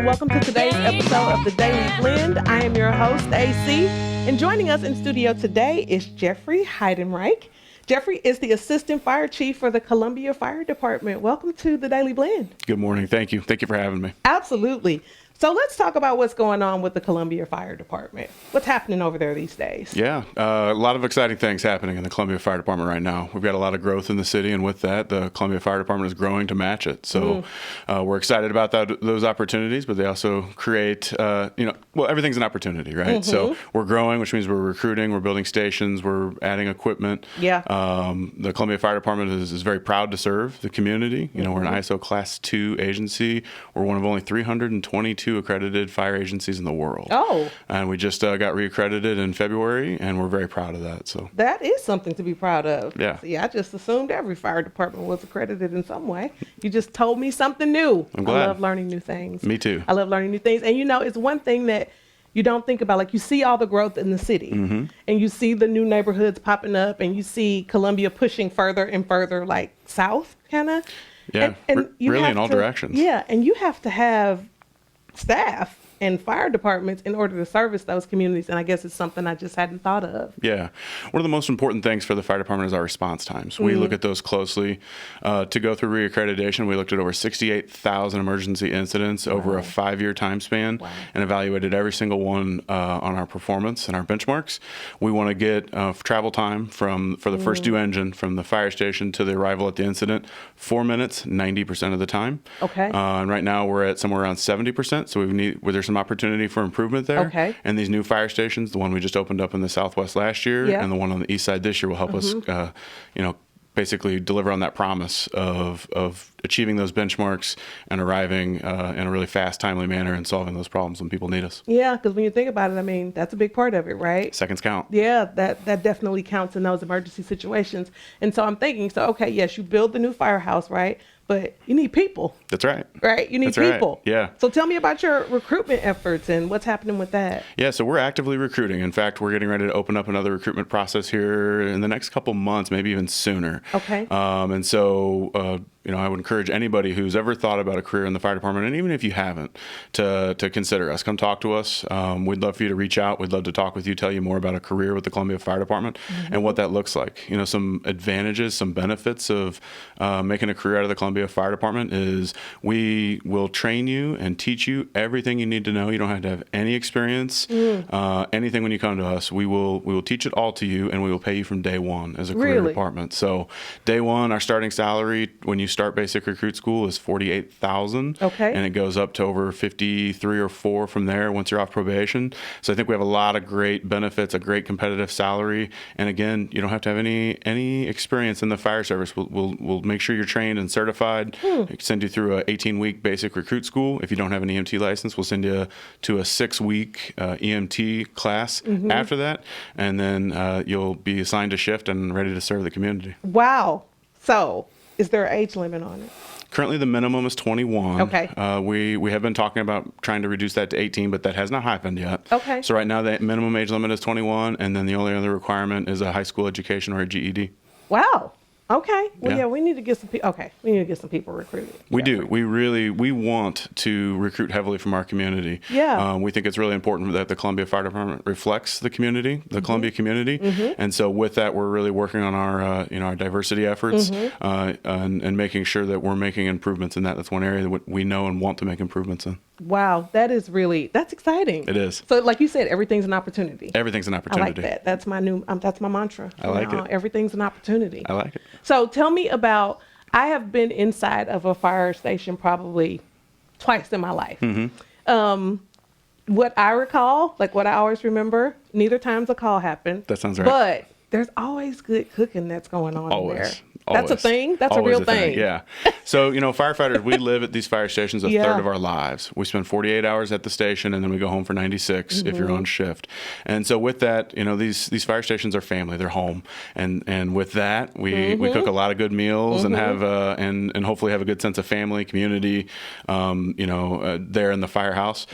and welcome to today's episode of The Daily Blend. I am your host, AC, and joining us in studio today is Jeffrey Heidenreich. Jeffrey is the Assistant Fire Chief for the Columbia Fire Department. Welcome to The Daily Blend. Good morning. Thank you. Thank you for having me. Absolutely. So let's talk about what's going on with the Columbia Fire Department. What's happening over there these days? Yeah, a lot of exciting things happening in the Columbia Fire Department right now. We've got a lot of growth in the city, and with that, the Columbia Fire Department is growing to match it. So we're excited about those opportunities, but they also create, everything's an opportunity, right? So we're growing, which means we're recruiting, we're building stations, we're adding equipment. Yeah. The Columbia Fire Department is very proud to serve the community. You know, we're an ISO Class 2 agency. We're one of only 322 accredited fire agencies in the world. Oh. And we just got reaccredited in February, and we're very proud of that. So that is something to be proud of. Yeah. See, I just assumed every fire department was accredited in some way. You just told me something new. I'm glad. I love learning new things. Me too. I love learning new things. And you know, it's one thing that you don't think about. Like, you see all the growth in the city, and you see the new neighborhoods popping up, and you see Columbia pushing further and further, like south, kind of. Yeah, and you really have in all directions. Yeah, and you have to have staff and fire departments in order to service those communities. And I guess it's something I just hadn't thought of. Yeah. One of the most important things for the fire department is our response times. We look at those closely. To go through reaccreditation, we looked at over 68,000 emergency incidents over a 5-year time span and evaluated every single one on our performance and our benchmarks. We want to get travel time for the first due engine from the fire station to the arrival at the incident, 4 minutes, 90% of the time. Okay. And right now we're at somewhere around 70%. So there's some opportunity for improvement there. Okay. And these new fire stations, the one we just opened up in the Southwest last year and the one on the east side this year, will help us, basically deliver on that promise of achieving those benchmarks and arriving in a really fast, timely manner and solving those problems when people need us. Yeah, because when you think about it, I mean, that's a big part of it, right? Seconds count. Yeah, that definitely counts in those emergency situations. And so I'm thinking, okay, yes, you build the new firehouse, right? But you need people. That's right. Right? You need That's people. Right. Yeah. So tell me about your recruitment efforts and what's happening with that. Yeah, so we're actively recruiting. In fact, we're getting ready to open up another recruitment process here in the next couple months, maybe even sooner. Okay. And so, I would encourage anybody who's ever thought about a career in the fire department, and even if you haven't, to consider us. Come talk to us. We'd love for you to reach out. We'd love to talk with you, tell you more about a career with the Columbia Fire Department and what that looks like. You know, some advantages, some benefits of making a career out of the Columbia Fire Department is we will train you and teach you everything you need to know. You don't have to have any experience, anything when you come to us. We will teach it all to you, and we will pay you from day one as a career department. So day one, our starting salary when you start basic recruit school is $48,000. Okay. And it goes up to over 53 or 4 from there once you're off probation. So I think we have a lot of great benefits, a great competitive salary. And again, you don't have to have any experience in the fire service. We'll make sure you're trained and certified. Send you through a 18-week basic recruit school. If you don't have an EMT license, we'll send you to a 6-week EMT class after that. And then you'll be assigned a shift and ready to serve the community. Wow. So is there an age limit on it? Currently, the minimum is 21. Okay. We have been talking about trying to reduce that to 18, but that has not happened yet. Okay. So right now, the minimum age limit is 21, and then the only other requirement is a high school education or a GED. Wow. Okay. Well, Yeah. we need to get some people. Okay. We need to get some people recruited. We do. We want to recruit heavily from our community. Yeah. We think it's really important that the Columbia Fire Department reflects the community, the Columbia community. And so with that, we're really working on our, our diversity efforts and making sure that we're making improvements in that. That's one area that we know and want to make improvements in. Wow. That's exciting. It is. So like you said, everything's an opportunity. Everything's an I opportunity. like that. That's my that's my mantra. I like it. Everything's an opportunity. I like it. So tell me about, I have been inside of a fire station probably twice in my life. What I recall, like what I always remember, neither times a call happened. That sounds right. But there's always good cooking that's going on in there. Always. That's a thing? That's Always a real thing. Yeah. So, firefighters, we live at these fire stations a Yeah. third of our lives. We spend 48 hours at the station, and then we go home for 96 if you're on shift. And so with that, these fire stations are family. They're home. And with that, we cook a lot of good meals and have and hopefully have a good sense of family, community, there in the firehouse.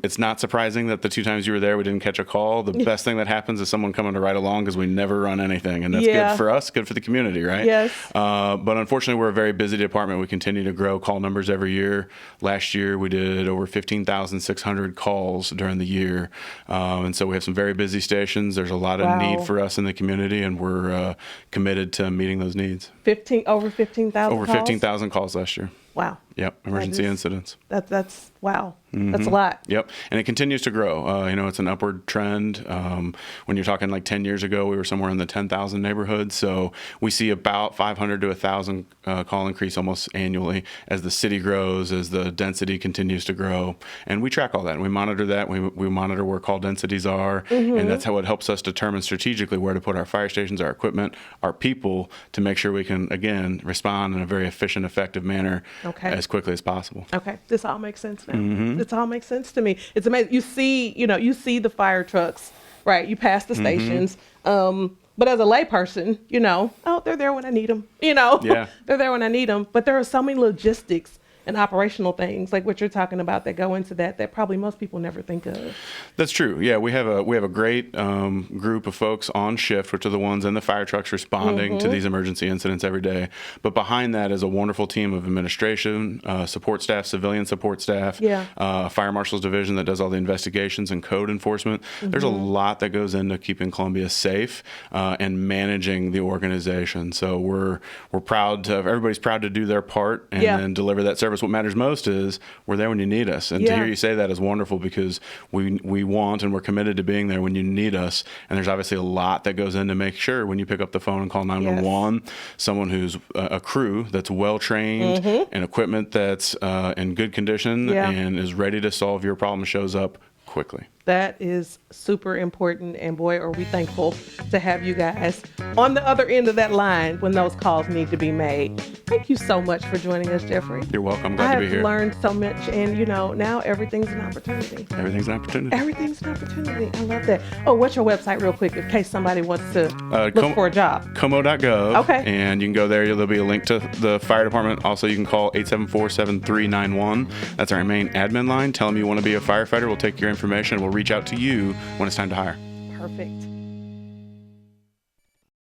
It's not surprising that the 2 times you were there, we didn't catch a call. The best thing that happens is someone coming to ride along because we never run anything, and that's Yeah. good for us, good for the community, right? Yes. But unfortunately, we're a very busy department. We continue to grow call numbers every year. Last year, we did over 15,600 calls during the year, and so we have some very busy stations. There's a lot of Wow. need for us in the community, and we're committed to meeting those needs. Over 15,000 Over calls? 15,000 calls last year. Wow. Yep, emergency is- incidents. That's wow. That's a lot. Yep, and it continues to grow. It's an upward trend. When you're talking like 10 years ago, we were somewhere in the 10,000 neighborhood. So we see about 500 to 1,000 call increase almost annually as the city grows, as the density continues to grow. And we track all that. And we monitor that. We monitor where call densities are. And that's how it helps us determine strategically where to put our fire stations, our equipment, our people to make sure we can, again, respond in a very efficient, effective manner as quickly as possible. Okay, this all makes sense now. This all makes sense to me. It's amazing. You see the fire trucks, right? You pass the stations. But as a layperson, they're there when I need them. Yeah. They're there when I need them. But there are so many logistics and operational things like what you're talking about that go into that probably most people never think of. That's true. Yeah, we have a great group of folks on shift, which are the ones in the fire trucks responding to these emergency incidents every day. But behind that is a wonderful team of administration, support staff, civilian support staff, fire marshal's division that does all the investigations and code enforcement. There's a lot that goes into keeping Columbia safe and managing the organization. So we're proud to everybody's proud to do their part and deliver that service. What matters most is we're there when you need us. And to hear you say that is wonderful because we want and we're committed to being there when you need us. And there's obviously a lot that goes in to make sure when you pick up the phone and call 911, someone who's a crew that's well trained and equipment that's in good condition and is ready to solve your problem shows up quickly. That is super important, and boy, are we thankful to have you guys on the other end of that line when those calls need to be made. Thank you so much for joining us, Jeffrey. You're welcome. Glad to be here. I've learned so much, and now everything's an opportunity. Everything's an opportunity. Everything's an opportunity. I love that. Oh, what's your website real quick in case somebody wants to look for a job? Como.gov. Okay. And you can go there. There'll be a link to the fire department. Also, you can call 874-7391. That's our main admin line. Tell them you want to be a firefighter. We'll take your information. We'll reach out to you when it's time to hire. Perfect.